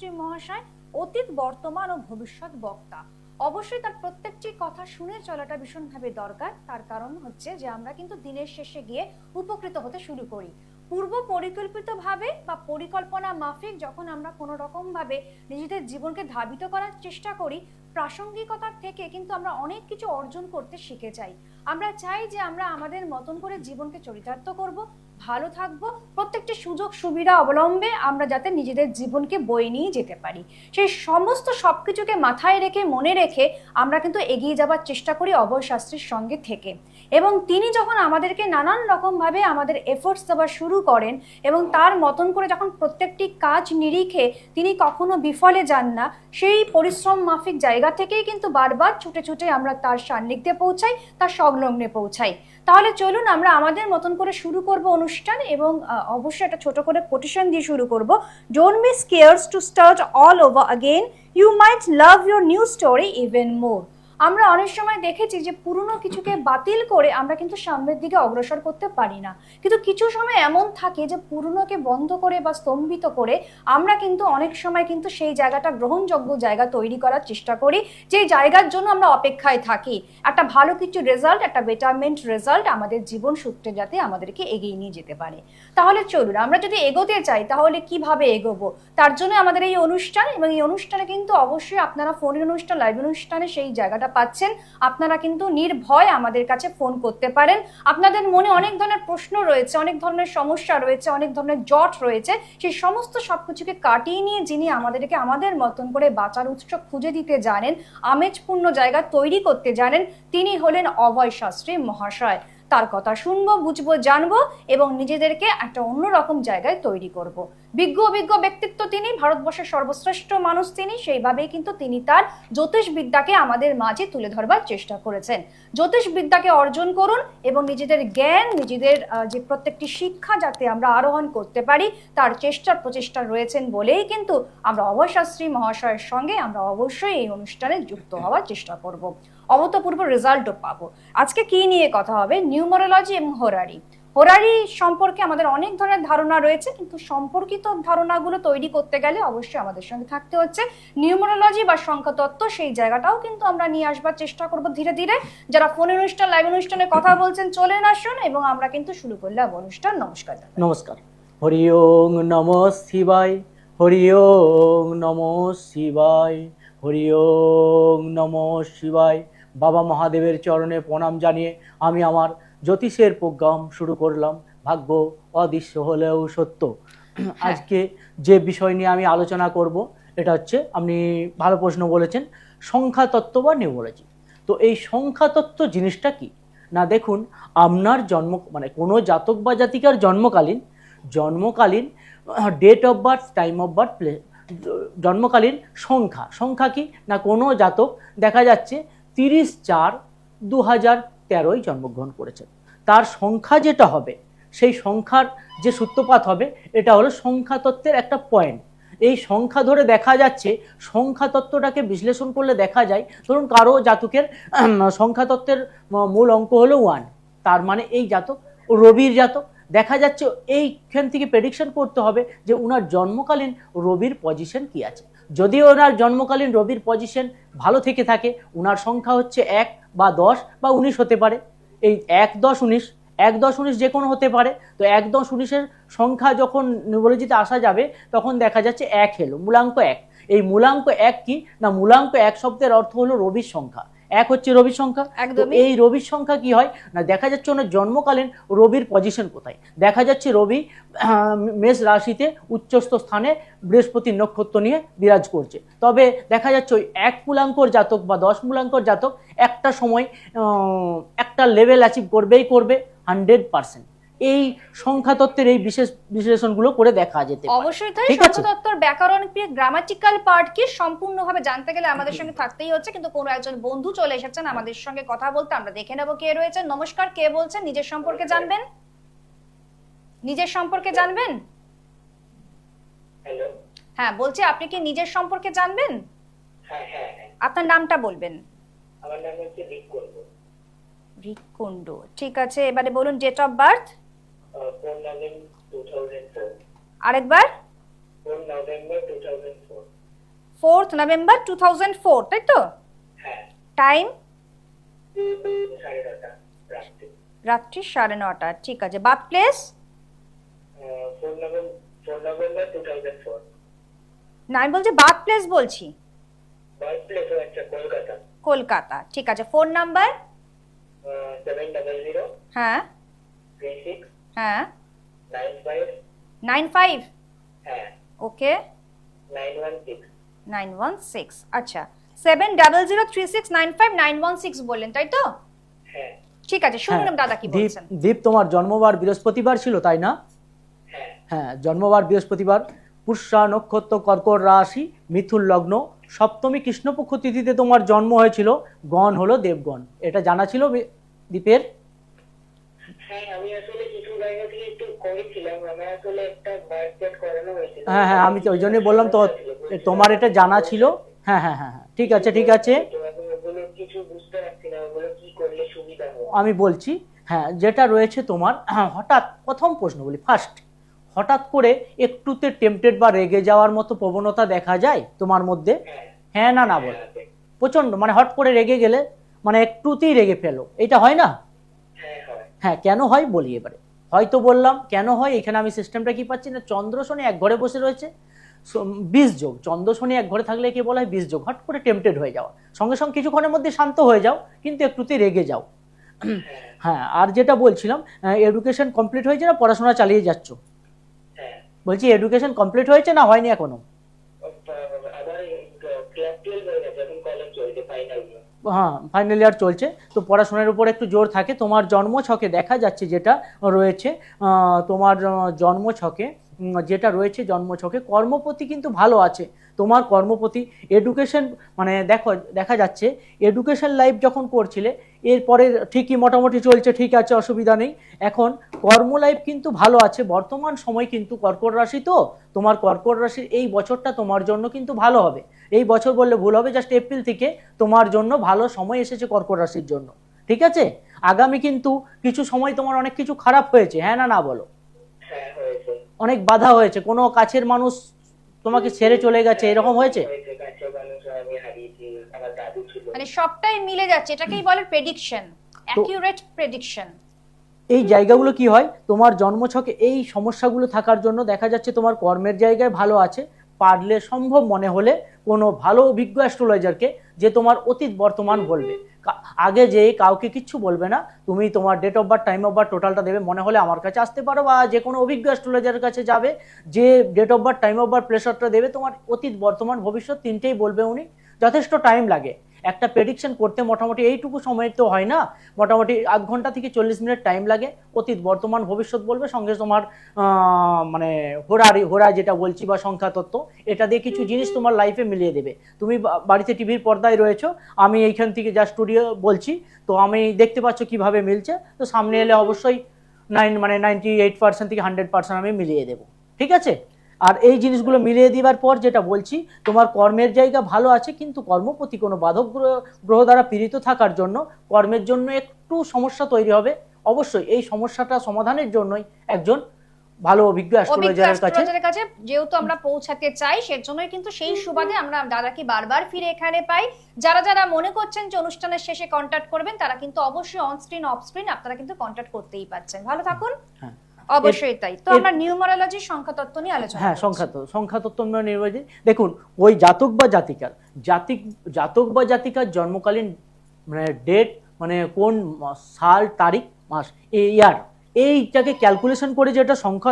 শাস্ত্রী মহাশয় অতীত বর্তমান ও ভবিষ্যৎ বক্তা। অবশ্যই তার প্রত্যেকটি কথা শুনে চলাটা ভীষণভাবে দরকার। তার কারণ হচ্ছে যে আমরা কিন্তু দিনের শেষে গিয়ে উপকৃত হতে শুরু করি। পূর্ব পরিকল্পিতভাবে বা পরিকল্পনা মাফিক যখন আমরা কোনো রকম ভাবে নিজেদের জীবনকে ধাবিত করার চেষ্টা করি, প্রাসঙ্গিকতার থেকে কিন্তু আমরা অনেক কিছু অর্জন করতে শিখে যাই। আমরা চাই যে আমরা আমাদের মতন করে জীবনকে চরিতার্থ করব, ভালো থাকবো, প্রত্যেকটি সুযোগ সুবিধা অবলম্বে আমরা যাতে নিজেদের জীবনকে বয়ে নিয়ে যেতে পারি, সেই সমস্ত সবকিছুকে মাথায় রেখে মনে রেখে আমরা কিন্তু এগিয়ে যাবার চেষ্টা করি অভয় শাস্ত্রীর সঙ্গে থেকে। এবং তিনি যখন আমাদেরকে নানান রকম ভাবে আমাদের এফোর্টস দেওয়া শুরু করেন এবং তার মতন করে যখন প্রত্যেকটি কাজ নিরিখে তিনি কখনো বিফলে যান না, সেই পরিশ্রম মাফিক জায়গা থেকেই কিন্তু বারবার ছুটে ছুটে আমরা তার সান্নিধ্যে পৌঁছাই, তার সংলগ্নে পৌঁছাই। তাহলে চলুন আমরা আমাদের মতন করে শুরু করব অনুষ্ঠান, এবং অবশ্যই একটা ছোট করে কোটেশন দিয়ে শুরু করব। Don't be scared to start all over again, you might love your new story even more. আমরা অনেক সময় দেখেছি যে পুরনো কিছুকে বাতিল করে আমরা কিন্তু সামনের দিকে অগ্রসর করতে পারি না, কিন্তু কিছু সময় এমন থাকে যে পুরনোকে বন্ধ করে বা স্তম্ভিত করে আমরা কিন্তু অনেক সময় কিন্তু সেই জায়গাটা গ্রহণযোগ্য জায়গা তৈরি করার চেষ্টা করি, যে জায়গার জন্য আমরা অপেক্ষায় থাকি একটা ভালো কিছু রেজাল্ট, একটা বেটারমেন্ট রেজাল্ট আমাদের জীবন সূত্রে যাতে আমাদেরকে এগিয়ে নিয়ে যেতে পারে। তাহলে চলুন আমরা যদি এগোতে চাই তাহলে কিভাবে এগোবো, তার জন্য আমাদের এই অনুষ্ঠান। এবং এই অনুষ্ঠানে কিন্তু অবশ্যই আপনারা ফোনের অনুষ্ঠান, লাইভ অনুষ্ঠানে সেই জায়গাটা পাচ্ছেন। আপনারা কিন্তু নির্ভয় আমাদের কাছে ফোন করতে পারেন। আপনাদের মনে অনেক ধরনের প্রশ্ন রয়েছে, অনেক ধরনের সমস্যা রয়েছে, অনেক ধরনের জট রয়েছে, সেই সমস্ত সবকিছুকে কাটিয়ে নিয়ে যিনি আমাদেরকে আমাদের মতন করে বাঁচার উৎস খুঁজে দিতে জানেন, আমেজপূর্ণ জায়গা তৈরি করতে জানেন, তিনি হলেন অভয় শাস্ত্রী মহাশয়। তার কথা শুনবো, বুঝবো, জানবো এবং নিজেদেরকে একটা অন্যরকম জায়গায় তৈরি করব। বিজ্ঞ অভিজ্ঞ ব্যক্তিত্ব তিনি, ভারতবর্ষের সর্বশ্রেষ্ঠ মানুষ তিনি, সেইভাবেই কিন্তু তিনি তার জ্যোতিষবিদ্যাকে আমাদের মাঝে তুলে ধরবার চেষ্টা করেছেন। জ্যোতিষবিদ্যাকে অর্জন করুন এবং নিজেদের জ্ঞান, নিজেদের যে প্রত্যেকটি শিক্ষা যাতে আমরা আরোহণ করতে পারি, তার প্রচেষ্টা রয়েছেন বলেই কিন্তু আমরা অভয় শাস্ত্রী মহাশয়ের সঙ্গে আমরা অবশ্যই এই অনুষ্ঠানে যুক্ত হওয়ার চেষ্টা করব, অভূতপূর্ব রেজাল্টও পাবো। আজকে কি নিয়ে কথা হবে? নিউমারোলজি এবং হোরারি। হোরারি সম্পর্কে আমাদের অনেক ধরনের ধারণা রয়েছে, কিন্তু সম্পর্কিত ধারণাগুলো তৈরি করতে গেলে অবশ্যই আমাদের সঙ্গে থাকতে হচ্ছে নিউমারোলজি বা সংখ্যাতত্ত্ব, সেই জায়গাটাও কিন্তু আমরা নিয়ে আসবার চেষ্টা করব ধীরে ধীরে। যারা ফোন অনুষ্ঠান, লাইভ অনুষ্ঠানে কথা বলছেন চলেন আসুন, এবং আমরা কিন্তু শুরু করলাম অনুষ্ঠান। নমস্কার। নমস্কার। হরি ওং নমঃ শিবায়, হরি ওং নমঃ শিবায়, হরি ওং নমঃ শিবায়। বাবা মহাদেবের চরণে প্রণাম জানিয়ে আমি আমার জ্যোতিষের প্রোগ্রাম শুরু করলাম। ভাগ্য অদৃশ্য হলেও সত্য। আজকে যে বিষয় নিয়ে আমি আলোচনা করব, এটা হচ্ছে, আপনি ভালো প্রশ্ন বলেছেন, সংখ্যাতত্ত্ব বা নিউমোলজি। তো এই সংখ্যাতত্ত্ব জিনিসটা কি না, দেখুন, আপনার জন্ম মানে কোনো জাতক বা জাতিকার জন্মকালীন date of birth, time of birth, জন্মকালীন সংখ্যা কি না, কোনো জাতক দেখা যাচ্ছে 30/4/2013 জন্মগ্রহণ করেছেন, তার সংখ্যা যেটা হবে, সেই সংখ্যার যে সূত্রপাত হবে, এটা হলো সংখ্যাতত্ত্বের একটা পয়েন্ট। এই সংখ্যা ধরে দেখা যাচ্ছে, সংখ্যাতত্ত্বটাকে বিশ্লেষণ করলে দেখা যায়, ধরুন কারো জাতকের সংখ্যাতত্ত্বের মূল অঙ্ক হলো 1, তার মানে এই জাতক রবির জাতক। দেখা যাচ্ছে এইখান থেকে প্রেডিকশন করতে হবে যে উনার জন্মকালীন রবির পজিশন কি আছে। যদি ওনার জন্মকালীন রবির পজিশন ভালো থেকে থাকে, উনার সংখ্যা হচ্ছে 1 বা 10 বা 19 হতে পারে। এই 1, 10, 19, 1, 10, 19 যে কোনো হতে পারে। তো 1, 10, 19-এর সংখ্যা যখন নিউমোলজিতে আসা যাবে, তখন দেখা যাচ্ছে 1 এলো, মূলাঙ্ক 1। এই মূলাঙ্ক 1 কি না, মূলাঙ্ক 1 শব্দের অর্থ হলো রবির সংখ্যা। 1 হচ্ছে রবির সংখ্যা। এই রবির সংখ্যা কি হয় না, দেখা যাচ্ছে ওনার জন্মকালীন রবির পজিশন কোথায়। দেখা যাচ্ছে রবি মেষ রাশিতে উচ্চস্থ স্থানে বৃহস্পতি নক্ষত্র নিয়ে বিরাজ করছে। তবে দেখা যাচ্ছে ওই 1 মূলাঙ্কর জাতক বা 10 মূলাঙ্কর জাতক একটা সময় একটা লেভেল অ্যাচিভ করবেই করবে 100%। এই সংখ্যাতত্ত্বের এই বিশেষ বিশ্লেষণগুলো করে দেখা যেতে পারে। অবশ্যই তাই। সংখ্যাতত্ত্বের ব্যাকরণ কি, গ্রামাটিক্যাল পার্ট কি, সম্পূর্ণভাবে জানতে গেলে আমাদের সঙ্গে থাকতেই হচ্ছে। কিন্তু কোনো একজন বন্ধু চলে এসেছেন আমাদের সঙ্গে কথা বলতে, আমরা দেখে নেব কে রয়েছেন। নমস্কার, কে বলছেন? নিজের সম্পর্কে জানবেন। হ্যালো, হ্যাঁ বলছি, আপনি কি নিজের সম্পর্কে জানবেন? হ্যাঁ হ্যাঁ। আপনার নামটা বলবেন। আমার নাম হচ্ছে রিককুণ্ড। ঠিক আছে, এবারে বলুন ডেট অফ বার্থ। 4 নভেম্বর 2004। আরেকবার। 4 নভেম্বর 2004। 4th November 2004, তাই তো? হ্যাঁ, টাইম 9:30 রাত্রি। রাত্রি 9:30। ঠিক আছে। Birth place? 4 নভেম্বর 2004। না, আমি বলছি বার্থ প্লেস বলছি। বার্থ প্লেস হচ্ছে কলকাতা। কলকাতা। ঠিক আছে। Phone number? 700 হ্যাঁ 36 হ্যাঁ 95। 95। হ্যাঁ, ওকে 916। 916। আচ্ছা, 7003695916 বললেন, তাই তো? হ্যাঁ ঠিক আছে, শুনলাম দাদা কি দীপ, বলছেন। দীপ তোমার জন্মবার বৃহস্পতিবার ছিল তাই না? হ্যাঁ হ্যাঁ, জন্মবার বৃহস্পতিবার, পুষ্যা নক্ষত্র, কর্কট রাশি, মিথুন লগ্ন, সপ্তমী কৃষ্ণপক্ষ তিথিতে তোমার জন্ম হয়েছিল। গণ হলো দেবগণ। এটা জানা ছিল দীপের? হ্যাঁ, আমি আসলে কিছু জায়গা থেকে একটু করেছিলাম। আমার আসলে একটা বার্থ চার্ট করানো হয়েছিল। হ্যাঁ হ্যাঁ, আমি তো ওই জন্যই বললাম তো, তোমার এটা জানা ছিল। হ্যাঁ হ্যাঁ হ্যাঁ হ্যাঁ, ঠিক আছে ঠিক আছে, তো এখন ওগুলো কিছু বুঝতে পারছি না, ওগুলো কি করলে সুবিধা হবে। আমি বলছি। হ্যাঁ, যেটা রয়েছে তোমার, হঠাৎ প্রথম প্রশ্ন বলি, ফার্স্ট, হঠাৎ করে একটুতে টেম্পটেড বা রেগে যাওয়ার মতো প্রবণতা দেখা যায় তোমার মধ্যে? হ্যাঁ হ্যাঁ না না বল। প্রচন্ড মানে হট করে রেগে গেলে, মানে একটুতেই রেগে ফেলো, এটা হয় না? হ্যাঁ হয়। হ্যাঁ, কেন হয় বলি এবারে। হয়তো বললাম কেন হয়, এখানে আমি সিস্টেমটা কি পাচ্ছি না, চন্দ্র শনি এক ঘরে বসে রয়েছে, 20 যোগ, চন্দ্র শনি এক ঘরে থাকলে কি বলা হয় 20 যোগ, হট করে টেম্পটেড হয়ে যাওয়া, সঙ্গে সঙ্গে কিছুক্ষণের মধ্যে শান্ত হয়ে যাও, কিন্তু একটুতেই রেগে যাও। হ্যাঁ, আর যেটা বলছিলাম, এডুকেশন কমপ্লিট হয়েছে না পড়াশোনা চালিয়ে যাচ্ছ? হ্যাঁ, বলছি এডুকেশন কমপ্লিট হয়েছে না হয়নি এখনো? আবার ক্লাস 12 হয়ে গেছে, এখন কলেজ চলছে, ফাইনাল ইয়ার। হ্যাঁ, ফাইনাল ইয়ার চলছে, তো পড়াশোনার উপর একটু জোর থাকে। তোমার জন্মছকে দেখা যাচ্ছে যেটা রয়েছে, তোমার জন্মছকে যেটা রয়েছে, জন্মছকে কর্মপতি কিন্তু ভালো আছে তোমার, কর্মপতি। এডুকেশন মানে দেখো, দেখা যাচ্ছে এডুকেশন লাইফ যখন করছিলে, এরপরে ঠিকই মোটামুটি চলছে, ঠিক আছে, অসুবিধা নেই। এখন কর্ম লাইফ কিন্তু ভালো আছে বর্তমান সময়, কিন্তু কর্কট রাশি তো তোমার, কর্কট রাশির এই বছরটা তোমার জন্য কিন্তু ভালো হবে। এই বছর বললে ভুল হবে, জাস্ট এপ্রিল থেকে তোমার জন্য ভালো সময় এসেছে কর্কট রাশির জন্য, ঠিক আছে? আগামী কিন্তু কিছু সময় তোমার অনেক কিছু খারাপ হয়েছে, হ্যাঁ না না বলো? হ্যাঁ হয়েছে। অনেক বাধা হয়েছে, কোনো কাছের মানুষ তোমাকে ছেড়ে চলে গেছে, এরকম হয়েছে? কাছের মানুষ আমি হারিয়েছি, আমার দাদু ছিল। মানে সবটাই মিলে যাচ্ছে, এটাকেই বলে প্রেডিকশন, অ্যাকিউরেট প্রেডিকশন। এই জায়গাগুলো কি হয় তোমার জন্মছকে, এই সমস্যাগুলো থাকার জন্য দেখা যাচ্ছে তোমার কর্মের জায়গায় ভালো আছে। পারলে সম্ভব মনে হলে কোনো ভালো অভিজ্ঞ অ্যাস্ট্রোলজারকে, যে তোমার অতীত বর্তমান বলবে, আগে যে কাউকে কিচ্ছু বলবে না, তুমি তোমার date of birth, time of birth, টোটালটা দেবে। মনে হলে আমার কাছে আসতে পারো, বা যে কোনো অভিজ্ঞ অ্যাস্ট্রোলজারের কাছে যাবে, যে date of birth, time of birth, প্রেশারটা দেবে, তোমার অতীত বর্তমান ভবিষ্যৎ তিনটেই বলবে উনি। যথেষ্ট টাইম লাগে একটা প্রেডিকশন করতে, মোটামুটি এইটুকু সময় তো হয় না, মোটামুটি আধ ঘন্টা থেকে 40 মিনিট টাইম লাগে। অতীত বর্তমান ভবিষ্যৎ বলবে, সঙ্গে তোমার মানে হোরা যেটা বলছি, বা সংখ্যা তত্ত্ব, এটা দিয়ে কিছু জিনিস তোমার লাইফে মিলিয়ে দেবে। তুমি বাড়িতে টিভির পর্দায় রয়েছো, আমি এইখান থেকে যা স্টুডিও বলছি, তো আমি দেখতে পাচ্ছ কিভাবে মিলছে, তো সামনে এলে অবশ্যই 98% থেকে 100% আমি মিলিয়ে দেবো, ঠিক আছে? আর এই জিনিসগুলো মিলিয়ে দিবার পর যেটা বলছি, তোমার কর্মের জায়গা ভালো আছে, কিন্তু কর্মপতি কোনো বাধক গ্রহ দ্বারা পীড়িত থাকার জন্য কর্মের জন্য একটু সমস্যা তৈরি হবে। অবশ্যই এই সমস্যাটা সমাধানের জন্যই একজন ভালো অভিজ্ঞ অ্যাস্ট্রোলজারের কাছে যেহেতু আমরা পৌঁছাতে চাই, সেজন্যই কিন্তু সেই সুবাদে আমরা দাদাকে বারবার ফিরে এখানে পাই। যারা যারা মনে করছেন যে অনুষ্ঠানের শেষে কন্ট্যাক্ট করবেন, তারা কিন্তু অবশ্যই অন স্ক্রিন অফ স্ক্রিন আপনারা কিন্তু কন্ট্যাক্ট করতেই পাচ্ছেন। ভালো থাকুন। হ্যাঁ, অবশ্যই তাই। তো আমরা নিউমারোলজি, সংখ্যা তত্ত্ব নিয়ে আলোচনা হ্যাঁ, করছি। সংখ্যা তত্ত্ব নির্বাচী। দেখুন, ওই জাতক বা জাতিকার জন্মকালীন মানে ডেট, মানে কোন সাল, তারিখ, মাস, ইয়ার, এইটাকে ক্যালকুলেশন করে যেটা সংখ্যা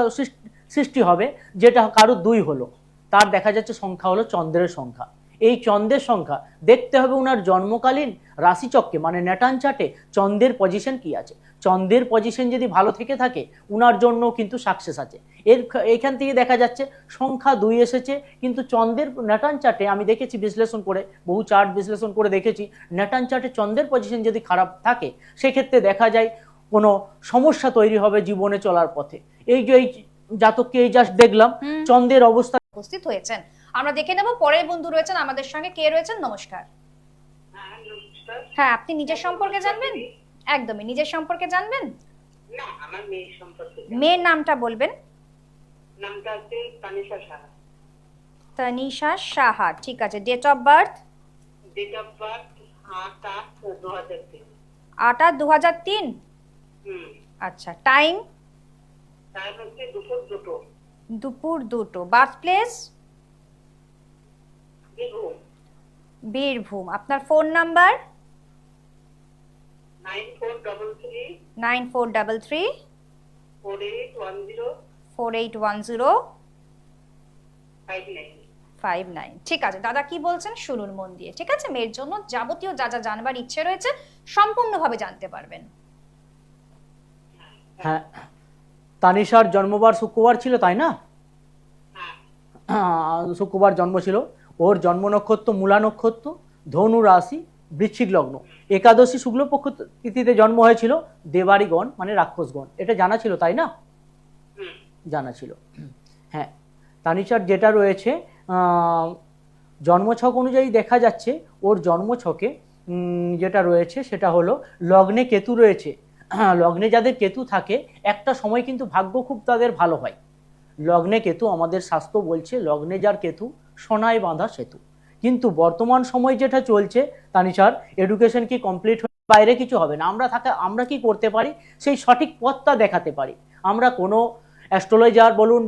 সৃষ্টি হবে, যেটা কারো 2 হলো, তার দেখা যাচ্ছে সংখ্যা হলো চন্দ্রের সংখ্যা। এই চন্দ্রের সংখ্যা দেখতে হবে উনার জন্মকালীন রাশিচক্রে, মানে ন্যাটান চার্টে চন্দ্রের পজিশন কি আছে। চন্দ্রের পজিশন যদি ভালো থেকে থাকে, উনার জন্য কিন্তু সাকসেস আছে। এইখান থেকে দেখা যাচ্ছে সংখ্যা 2 এসেছে, কিন্তু চন্দ্রের ন্যাটান চার্টে আমি দেখেছি বিশ্লেষণ করে, বহু চার্ট বিশ্লেষণ করে দেখেছি, ন্যাটান চার্টে চন্দ্রের পজিশন যদি খারাপ থাকে, সেক্ষেত্রে দেখা যায় কোনো সমস্যা তৈরি হবে জীবনে চলার পথে। এই যে এই জাতককে এই জাস্ট দেখলাম চন্দ্রের অবস্থা। উপস্থিত হয়েছেন, আমরা দেখে নেব পরের বন্ধু রয়েছেন আমাদের সঙ্গে। কে রয়েছেন? নমস্কার। হ্যাঁ, আপনি নিজের সম্পর্কে জানবেন? একদমই নিজের সম্পর্কে জানবেন। না, আমার মেয়ের সম্পর্কে। মেয়ের নামটা বলবেন। নামটা হচ্ছে তানিশা সাহা। তানিশা সাহা, ঠিক আছে। Date of birth? Date of birth 8/8/2003। 8/8/2003। আচ্ছা, টাইম? টাইম হচ্ছে দুপুর 2টো। দুপুর 2টো। Birth place? বীরভূম। বীরভূম। আপনার ফোন নাম্বার? 9433 9433 4810 4810 59। 59। ঠিক আছে দাদা, কি বলছেন শুনুন মন দিয়ে, ঠিক আছে? মেয়ের জন্য যাবতীয় যা যা জানবার ইচ্ছে রয়েছে সম্পূর্ণভাবে জানতে পারবেন। হ্যাঁ, তানিশার জন্মবার শুক্রবার ছিল, তাই না? শুক্রবার জন্ম ছিল। ওর জন্ম নক্ষত্র মূলা নক্ষত্র, ধনু রাশি, বৃশ্চিক লগ্ন, একাদশী শুক্লপক্ষ তিথিতে জন্ম হয়েছিল, দেবাড়িগণ মানে রাক্ষসগণ। এটা জানা ছিল, তাই না? জানা ছিল। হ্যাঁ, তানিশার যেটা রয়েছে জন্মছক অনুযায়ী দেখা যাচ্ছে, ওর জন্মছকে যেটা রয়েছে সেটা হলো লগ্নে কেতু রয়েছে। লগ্নে যাদের কেতু থাকে একটা সময় কিন্তু ভাগ্য খুব তাদের ভালো হয়। লগ্নে কেতু, আমাদের শাস্ত্র বলছে লগ্নে যার কেতু সোনায় বাঁধা সেতু। কিন্তু বর্তমান সময় যেটা চলছে তানিশার, এডুকেশন কি কমপ্লিট হয়ে বাইরে কিছু হবে না। আমরা কি করতে পারি সেই সঠিক পথটা দেখাতে পারি। আমরা কোনো অ্যাস্ট্রোলজার বলুন,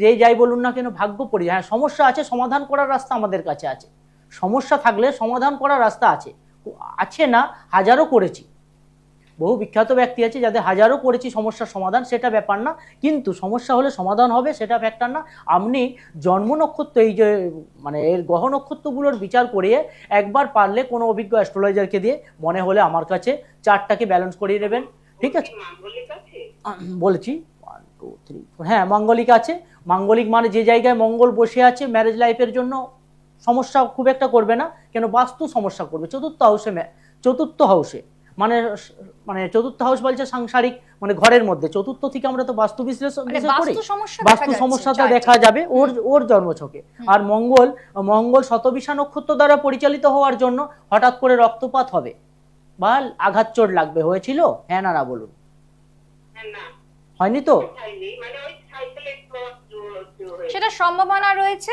যেই যাই বলুন না কেন, ভাগ্য পড়ি। হ্যাঁ, সমস্যা আছে, সমাধান করার রাস্তা আমাদের কাছে আছে। সমস্যা থাকলে সমাধান করার রাস্তা আছে, আছে না হাজারও করেছি। বহু বিখ্যাত ব্যক্তি আছে যাদের হাজারও করেছি সমস্যার সমাধান, সেটা ব্যাপার না। কিন্তু সমস্যা হলে সমাধান হবে সেটা ফ্যাক্টর না। আপনি জন্ম নক্ষত্র, এই যে মানে এর গ্রহ নক্ষত্রগুলোর বিচার করিয়ে একবার পারলে কোনো অভিজ্ঞ অ্যাস্ট্রোলজারকে দিয়ে মনে হলে আমার কাছে চার্টটাকে ব্যালেন্স করিয়ে নেবেন, ঠিক আছে? বলছি 1 2 3 4, হ্যাঁ মাঙ্গলিক আছে। মাঙ্গলিক মানে যে জায়গায় মঙ্গল বসে আছে ম্যারেজ লাইফের জন্য সমস্যা খুব একটা করবে না, কেন বাস্তু সমস্যা করবে। চতুর্থ হাউসে মানে মানে চতুর্থ হাউস বলছে সাংসারিক মানে ঘরের মধ্যে। চতুর্থ থেকে আমরা তো বাস্তু বিশ্লেষণ করি, বাস্তু সমস্যাটা দেখা যাবে ওর জন্মছকে। আর মঙ্গল শতবিশা নক্ষত্র দ্বারা পরিচালিত হওয়ার জন্য হঠাৎ করে রক্তপাত হবে বা আঘাত চোট লাগবে, হয়েছিল? হ্যাঁ না বলুন। হয়নি তো? সেটা সম্ভাবনা রয়েছে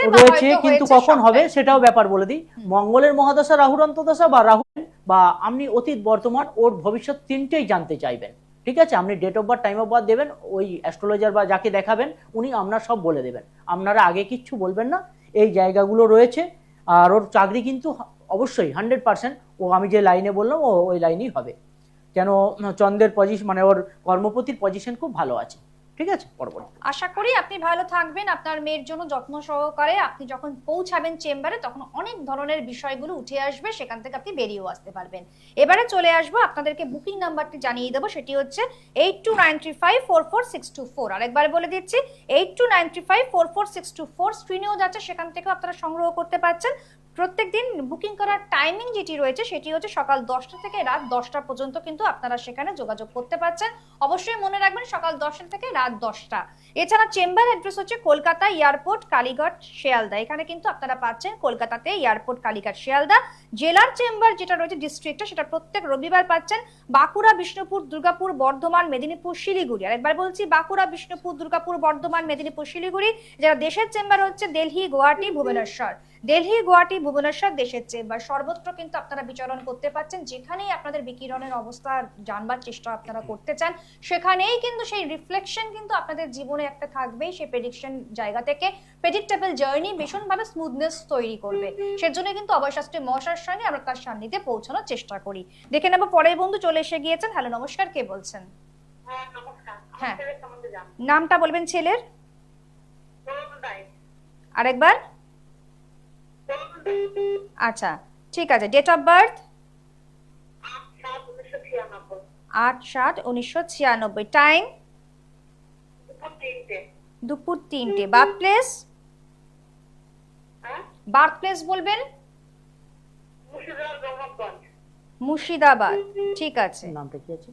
কিন্তু কখন হবে সেটাও ব্যাপার বলে দিই। মঙ্গলের মহাদশা, রাহুর অন্তর্দশা বা রাহু বা আপনি অতীত বর্তমান ওর ভবিষ্যৎ তিনটেই জানতে চাইবেন, ঠিক আছে? আপনি date of birth, time of birth দেবেন, ওই অ্যাস্ট্রোলজার বা যাকে দেখাবেন উনি আপনার সব বলে দেবেন। আপনারা আগে কিচ্ছু বলবেন না। এই জায়গাগুলো রয়েছে। আর ওর চাকরি কিন্তু অবশ্যই 100%, ও আমি যে লাইনে বললাম ওই লাইনেই হবে। কেন চন্দ্রের পজিশন মানে ওর কর্মপতির পজিশন খুব ভালো আছে, ঠিক আছে? পরবর্তী আশা করি আপনি ভালো থাকবেন। আপনার মেয়ের জন্য যত্ন সহকারে আপনি যখন পৌঁছাবেন চেম্বারে তখন অনেক ধরনের বিষয়গুলো উঠে আসবে, সেখান থেকে আপনি বেরিয়েও আসতে পারবেন। এবারে চলে আসবো, আপনাদেরকে বুকিং নাম্বারটি জানিয়ে দেবো, সেটি হচ্ছে 8293544624। আরেকবার বলে দিচ্ছি 8293544624। স্ক্রিনেও যাচ্ছে, সেখান থেকেও আপনারা সংগ্রহ করতে পারছেন। প্রত্যেকদিন বুকিং করার টাইমিং যেটি রয়েছে সেটি হচ্ছে সকাল 10টা থেকে রাত 10টা পর্যন্ত কিন্তু আপনারা সেখানে যোগাযোগ করতে পারছেন। অবশ্যই মনে রাখবেন সকাল 10টা থেকে রাত 10টা। এছাড়া চেম্বার অ্যাড্রেস হচ্ছে কলকাতা এয়ারপোর্ট, কালীঘাট, শিয়ালদা। এখানে কিন্তু আপনারা পাচ্ছেন কলকাতাতে এয়ারপোর্ট, কালীঘাট, শিয়ালদা। জেলার চেম্বার যেটা রয়েছে ডিস্ট্রিক্টটা, সেটা প্রত্যেক রবিবার পাচ্ছেন বাঁকুড়া, বিষ্ণুপুর, দুর্গাপুর, বর্ধমান, মেদিনীপুর, শিলিগুড়ি। আরেকবার বলছি বাঁকুড়া, বিষ্ণুপুর, দুর্গাপুর, বর্ধমান, মেদিনীপুর, শিলিগুড়ি। যারা দেশের চেম্বার হচ্ছে দিল্লি, গুয়াহাটি, ভুবনেশ্বর। দিল্লি, গুয়াহাটি, ভুবনেশ্বর দেশের চেম্বার। সর্বত্র কিন্তু আপনারা বিচরণ করতে পারছেন। যেখানেই আপনাদের বিকিরণের অবস্থা জানবার চেষ্টা আপনারা করতে চান সেখানেই কিন্তু সেই রিফ্লেকশন কিন্তু আপনাদের জীবনে একটা থাকবেই। সেই প্রেডিকশন জায়গা থেকে প্রেডিক্টেবল জার্নি ভীষণভাবে স্মুথনেস তৈরি করবে। সেজন্য কিন্তু অবশাস্ত্রী মহাশয়ের সঙ্গে আমরা তার সান্নিধ্যে পৌঁছানোর চেষ্টা করি। দেখে নেব পরের বন্ধু চলে এসে গিয়েছেন। হ্যালো, নমস্কার, কে বলছেন? হ্যাঁ, নামটা বলবেন ছেলের? আরেকবার? আচ্ছা, ঠিক আছে। Date of birth? 8/7/1996। টাইম? দুপুর 3টে। Birth place? বার্থ প্লেস বলবেন? মুর্শিদাবাদ। ঠিক আছে। নামটা কি আছে?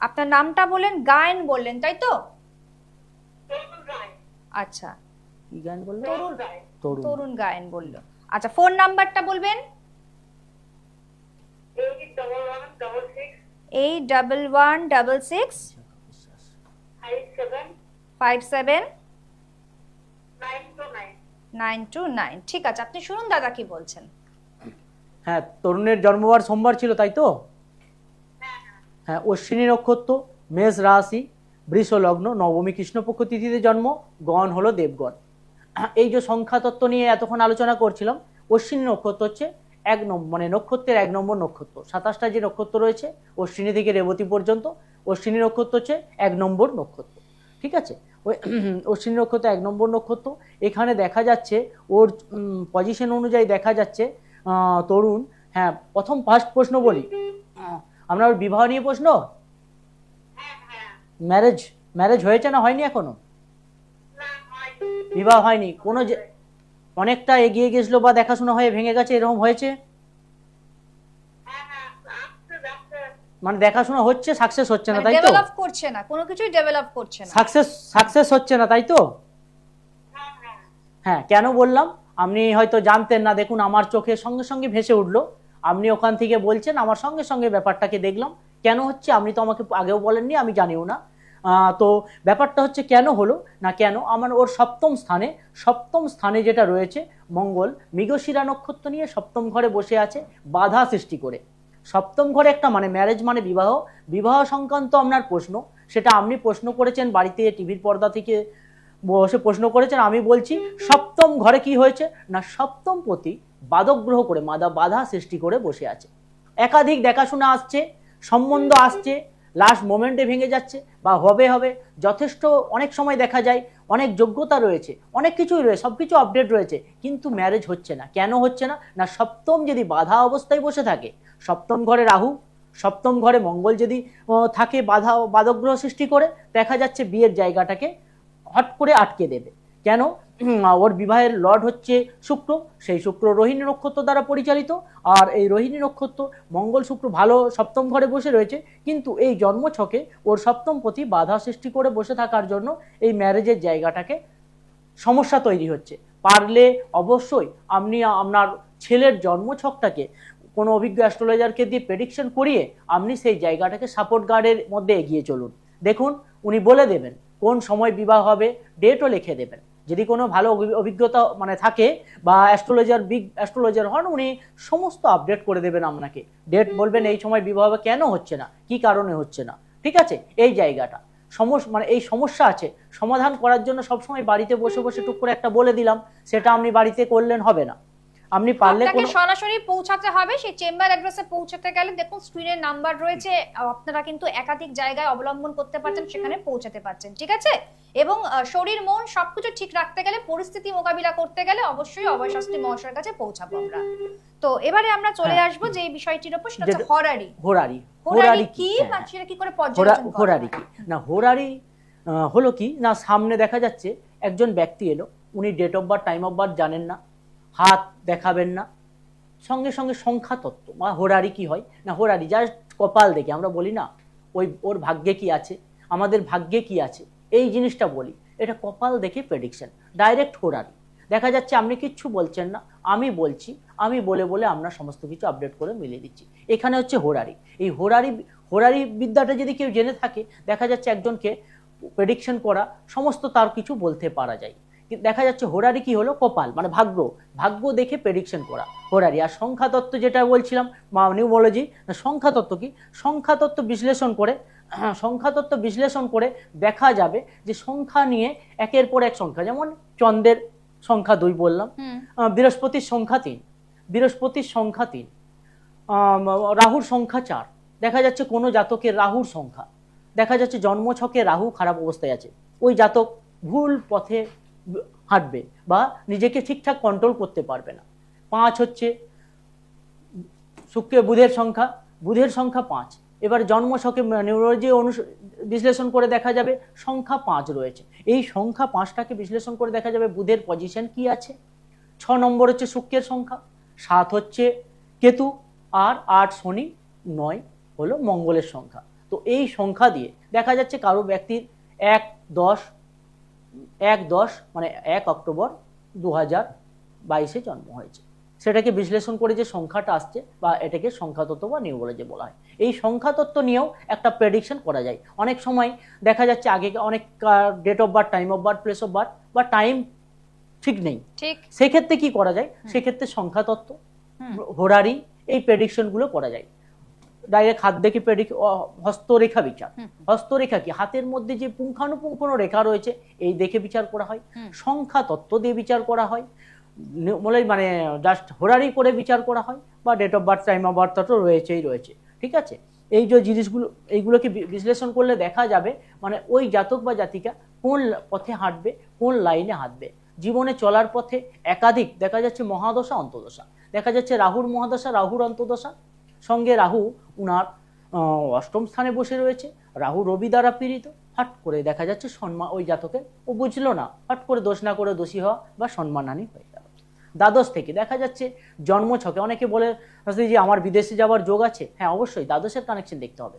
আপনার নামটা বলেন, গায়ন বললেন তাই তো? আচ্ছা, কি গায়ন বললেন? তরুণ গায়ন বললো। আচ্ছা, ফোন নাম্বারটা বলবেন? 81166 57 929। ঠিক আছে, আপনি শুনুন দাদা কি বলছেন। হ্যাঁ, তরুণের জন্মবার সোমবার ছিল, তাই তো? হ্যাঁ, অশ্বিনী নক্ষত্র, মেষ রাশি, বৃষ লগ্ন, নবমী কৃষ্ণপক্ষ তিথিতে জন্ম, গণ হলো দেবগণ। এই যে সংখ্যা তত্ত্ব নিয়ে এতক্ষণ আলোচনা করছিলাম, অশ্বিনী নক্ষত্র হচ্ছে এক নম্বর, মানে নক্ষত্রের 1 নম্বর নক্ষত্র। 27টা যে নক্ষত্র রয়েছে অশ্বিনী থেকে রেবতী পর্যন্ত, অশ্বিনী নক্ষত্র হচ্ছে 1 নম্বর নক্ষত্র। ঠিক আছে, ওই অশ্বিনী নক্ষত্র 1 নম্বর নক্ষত্র। এখানে দেখা যাচ্ছে ওর পজিশন অনুযায়ী দেখা যাচ্ছে তরুণ। হ্যাঁ, ফার্স্ট প্রশ্ন বলি, আমরা ওর বিবাহ নিয়ে প্রশ্ন। ম্যারেজ হয়েছে না হয়নি এখনো? বিবাহ হয়নি, কোনো অনেকটা এগিয়ে গেছিল বা দেখাশোনা হয়ে ভেঙে গেছে, এরকম হয়েছে? মানে দেখাশোনা হচ্ছে, সাকসেস হচ্ছে না, তাই তো? ডেভেলপ করছে না, কোনো কিছুই ডেভেলপ করছে না, সাকসেস হচ্ছে না, তাই তো? হ্যাঁ, কেন বললাম আপনি হয়তো জানতেন না। দেখুন, আমার চোখে সঙ্গে সঙ্গে ভেসে উঠলো, আপনি ওখান থেকে বলছেন, আমার সঙ্গে সঙ্গে ব্যাপারটাকে দেখলাম। কেন হচ্ছে আপনি তো আমাকে আগেও বলেননি, আমি জানিও না। তো ব্যাপারটা হচ্ছে কেন হলো না, কেন আমার ওর সপ্তম স্থানে যেটা রয়েছে মঙ্গল, মৃগশিরা নক্ষত্র নিয়ে সপ্তম ঘরে বসে আছে বাধা সৃষ্টি করে। সপ্তম ঘরে একটা মানে ম্যারেজ মানে বিবাহ সংক্রান্ত আপনার প্রশ্ন, সেটা আপনি প্রশ্ন করেছেন বাড়িতে, টিভির পর্দা থেকে বসে প্রশ্ন করেছেন। আমি বলছি সপ্তম ঘরে কি হয়েছে না, সপ্তম পতি বাধক গ্রহ করে বাধা সৃষ্টি করে বসে আছে। একাধিক দেখাশোনা আসছে, সম্বন্ধ আসছে, লাস্ট মোমেন্টে ভেঙে যাচ্ছে বা হবে যথেষ্ট। অনেক সময় দেখা যায় অনেক যোগ্যতা রয়েছে, অনেক কিছুই রয়েছে, সবকিছু আপডেট রয়েছে, কিন্তু ম্যারেজ হচ্ছে না। কেন হচ্ছে না না, সপ্তম যদি বাধা অবস্থায় বসে থাকে, সপ্তম ঘরে রাহু, সপ্তম ঘরে মঙ্গল যদি থাকে বাধক গ্রহ সৃষ্টি করে, দেখা যাচ্ছে বিয়ের জায়গাটাকে হট করে আটকে দেবে। কেন? ওর বিবাহের লর্ড হচ্ছে শুক্র, সেই শুক্র রোহিণী নক্ষত্র দ্বারা পরিচালিত। আর এই রোহিণী নক্ষত্র মঙ্গল শুক্র ভালো সপ্তম ঘরে বসে রয়েছে, কিন্তু এই জন্মছকে ওর সপ্তম পতি বাধা সৃষ্টি করে বসে থাকার জন্য এই ম্যারেজের জায়গাটাকে সমস্যা তৈরি হচ্ছে। পারলে অবশ্যই আপনি আপনার ছেলের জন্মছকটাকে কোনো অভিজ্ঞ অ্যাস্ট্রোলজারকে দিয়ে প্রেডিকশন করিয়ে আপনি সেই জায়গাটাকে সাপোর্ট গার্ডের মধ্যে এগিয়ে চলুন। দেখুন, উনি বলে দেবেন কোন সময় বিবাহ হবে, ডেটও লিখে দেবেন। যদি কোনো ভালো অভিজ্ঞতা মানে থাকে বা বিগ অ্যাস্ট্রোলজার হন, উনি সমস্ত আপডেট করে দেবেন আপনাকে। ডেট বলবেন এই সময় বিবাহ হবে, কেন হচ্ছে না, কি কারণে হচ্ছে না। ঠিক আছে, এই জায়গাটা মানে এই সমস্যা আছে, সমাধান করার জন্য সবসময় বাড়িতে বসে বসে টুক করে একটা বলে দিলাম, সেটা আপনি বাড়িতে করলেন হবে না। আপনি পারলে আপনাকে সরাসরি পৌঁছাতে হবে। সেই চেম্বার অ্যাড্রেসে পৌঁছাতে গেলে দেখুন স্ক্রিনের নাম্বার রয়েছে, আপনারা কিন্তু একাধিক জায়গায় অবলম্বন করতে পারছেন, সেখানে পৌঁছাতে পারছেন। ঠিক আছে, এবং শরীর মন সবকিছু ঠিক রাখতে গেলে, পরিস্থিতি মোকাবিলা করতে গেলে অবশ্যই অভয় শাস্ত্রী মহাশয়ের কাছে পৌঁছাবো আমরা। তো এবারে আমরা চলে আসবো যে বিষয়টির উপর, সেটা হচ্ছে হোরারি কি, সেটা কি করে পর্যালোচনা করা হোরারি কি না, হোরারি হলো কি না, সামনে দেখা যাচ্ছে একজন ব্যক্তি এলো, উনি date of birth, time of birth জানেন না, হাত দেখাবেন না, সঙ্গে সঙ্গে সংখ্যা তত্ত্ব বা হোরারি কি হয় না, হোরারি জাস্ট কপাল দেখে আমরা বলি না ওর ভাগ্যে কি আছে, আমাদের ভাগ্যে কি আছে, এই জিনিসটা বলি, এটা কপাল দেখে প্রেডিকশন, ডাইরেক্ট হোরারি। দেখা যাচ্ছে আপনি কিচ্ছু বলছেন না, আমি বলছি, আমি বলে আমরা সমস্ত কিছু আপডেট করে মিলিয়ে দিচ্ছি। এখানে হচ্ছে হোরারি। এই হোরারি বিদ্যাটা যদি কেউ জেনে থাকে, দেখা যাচ্ছে একজনকে প্রেডিকশন করা সমস্ত তার কিছু বলতে পারা যায়। দেখা যাচ্ছে হোরারি কি হলো, কপাল মানে ভাগ্য দেখে প্রেডিকশন করা হোরারি। আর সংখ্যা তত্ত্ব যেটা বলছিলাম নিউমোলজি, সংখ্যা তত্ত্ব কি, সংখ্যা তত্ত্ব বিশ্লেষণ করে দেখা যাবে যে সংখ্যা নিয়ে একের পর এক সংখ্যা, যেমন চন্দ্রের সংখ্যা 2 বললাম, বৃহস্পতির সংখ্যা 3, রাহুর সংখ্যা 4। দেখা যাচ্ছে কোনো জাতকের রাহুর সংখ্যা, দেখা যাচ্ছে জন্মছকে রাহু খারাপ অবস্থায় আছে, ওই জাতক ভুল পথে হাঁটবে বা নিজেকে ঠিকঠাক কন্ট্রোল করতে পারবে না। 5 হচ্ছে বুধের সংখ্যা 5। এবার জন্মছকে নিউরোলজি বিশ্লেষণ করে দেখা যাবে সংখ্যা 5 রয়েছে। এই সংখ্যা 5টাকে বিশ্লেষণ করে দেখা যাবে বুধের পজিশন কি আছে। 6 নম্বর হচ্ছে শুক্রের সংখ্যা, 7 হচ্ছে কেতু, আর 8 শনি, 9 হলো মঙ্গলের সংখ্যা। তো এই সংখ্যা দিয়ে দেখা যাচ্ছে কারো ব্যক্তির 1-10 মানে 1 অক্টোবর 2022 জন্ম হয়েছে, সেটাকে বিশ্লেষণ করে যে সংখ্যাটা আসছে বা এটাকে সংখ্যাতত্ত্ব বা নিউমোলজি বলা হয়। এই সংখ্যাতত্ত্ব নিয়েও একটা প্রেডিকশন করা যায়। অনেক সময় দেখা যাচ্ছে আগে অনেক date of birth, time of birth, place of birth বা টাইম ঠিক নেই। ঠিক। সেক্ষেত্রে কি করা যায়? সেক্ষেত্রে সংখ্যাতত্ত্ব, হোরারি, এই প্রেডিকশনগুলো করা যায়। ডাইরেক্ট হাত দেখে হস্তরেখা বিচার। হস্তরেখা কি? হাতের মধ্যে যে পুঙ্খানুপুঙ্খ রেখা রয়েছে এই দেখে বিচার করা হয়। সংখ্যা তত্ত্ব দিয়ে বিচার করা হয়, মানে জাস্ট হোরারি করে বিচার করা হয়, বা date of birth, time of birth তো রয়েছেই রয়েছে। ঠিক আছে, এই যে জিনিসগুলো, এইগুলোকে বিশ্লেষণ করলে দেখা যাবে মানে ওই জাতক বা জাতিকা কোন পথে হাঁটবে, কোন লাইনে হাঁটবে। জীবনে চলার পথে একাধিক দেখা যাচ্ছে মহাদশা অন্তদশা, দেখা যাচ্ছে রাহুর মহাদশা, রাহুর অন্তদশা, সঙ্গে রাহু উনার অষ্টম স্থানে বসে রয়েছে, রাহু রবি দ্বারা পীড়িত। হট করে দেখা যাচ্ছে সম্মান, ওই জাতকের ও বুঝলো না, হট করে দোষ না করে দোষী হওয়া বা সম্মানহানি হয়ে গেল। দ্বাদশ থেকে দেখা যাচ্ছে জন্মছকে অনেকে বলে যে আমার বিদেশে যাওয়ার যোগ আছে। হ্যাঁ, অবশ্যই দ্বাদশের কানেকশন দেখতে হবে।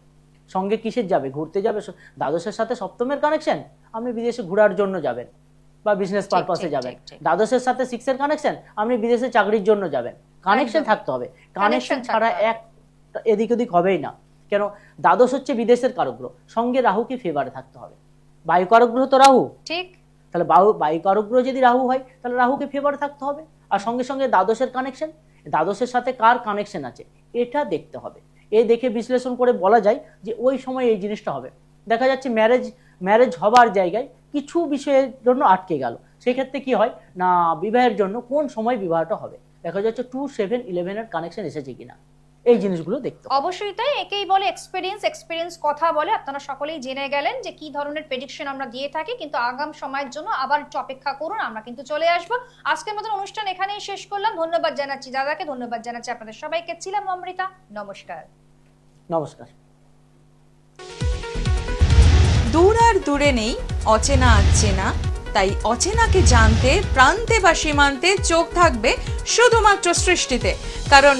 সঙ্গে কিসের যাবে? ঘুরতে যাবে, দ্বাদশের সাথে সপ্তমের কানেকশন, আপনি বিদেশে ঘোরার জন্য যাবেন বা বিজনেস পারপাসে যাবেন। দ্বাদশের সাথে 6 এর কানেকশন, আপনি বিদেশে চাকরির জন্য যাবেন। কানেকশন থাকতে হবে, কানেকশন ছাড়া এক এদিক ওদিক হবেই না। কেন? দ্বাদশ হচ্ছে বিদেশের কারকগ্রহ, সঙ্গে রাহুকে ফেভারে থাকতে হবে। বায়ু কারকগ্রহ তো রাহু, ঠিক? তাহলে বায়ু কারকগ্রহ যদি রাহু হয় তাহলে রাহুকে ফেভারে থাকতে হবে। আর সঙ্গে সঙ্গে দ্বাদশের কানেকশন, দ্বাদশের সাথে কার কানেকশন আছে এটা দেখতে হবে। এ দেখে বিশ্লেষণ করে বলা যায় যে ওই সময় এই জিনিসটা হবে। দেখা যাচ্ছে ম্যারেজ হবার জায়গায় কিছু বিষয়ের জন্য আটকে গেল, সেক্ষেত্রে কি হয় না, বিবাহের জন্য কোন সময় বিবাহটা হবে, দেখা যাচ্ছে 2, 7, 11 এর কানেকশন এসেছে কিনা, এই জিনিসগুলো দেখতে হবে। অবশ্যই তাই, একেই বলে এক্সপেরিয়েন্স কথা বলে। আপনারা সকলেই জেনে গেলেন যে কি ধরনের প্রেডিকশন আমরা দিয়ে থাকি, কিন্তু আগাম সময়ের জন্য আবার অপেক্ষা করুন, আমরা কিন্তু চলে আসব। আজকের মতন অনুষ্ঠান এখানেই শেষ করলাম। ধন্যবাদ জানাচ্ছি দাদাকে, ধন্যবাদ জানাচ্ছি আপনাদের সবাইকে। ছিলাম অমৃতা, নমস্কার। নমস্কার। দূর আর দূরে নেই অচেনা আচেনা, তাই অচেনাকে জানতে প্রান্তে বা সীমান্তে চোখ থাকবে শুধুমাত্র সৃষ্টিতে, কারণ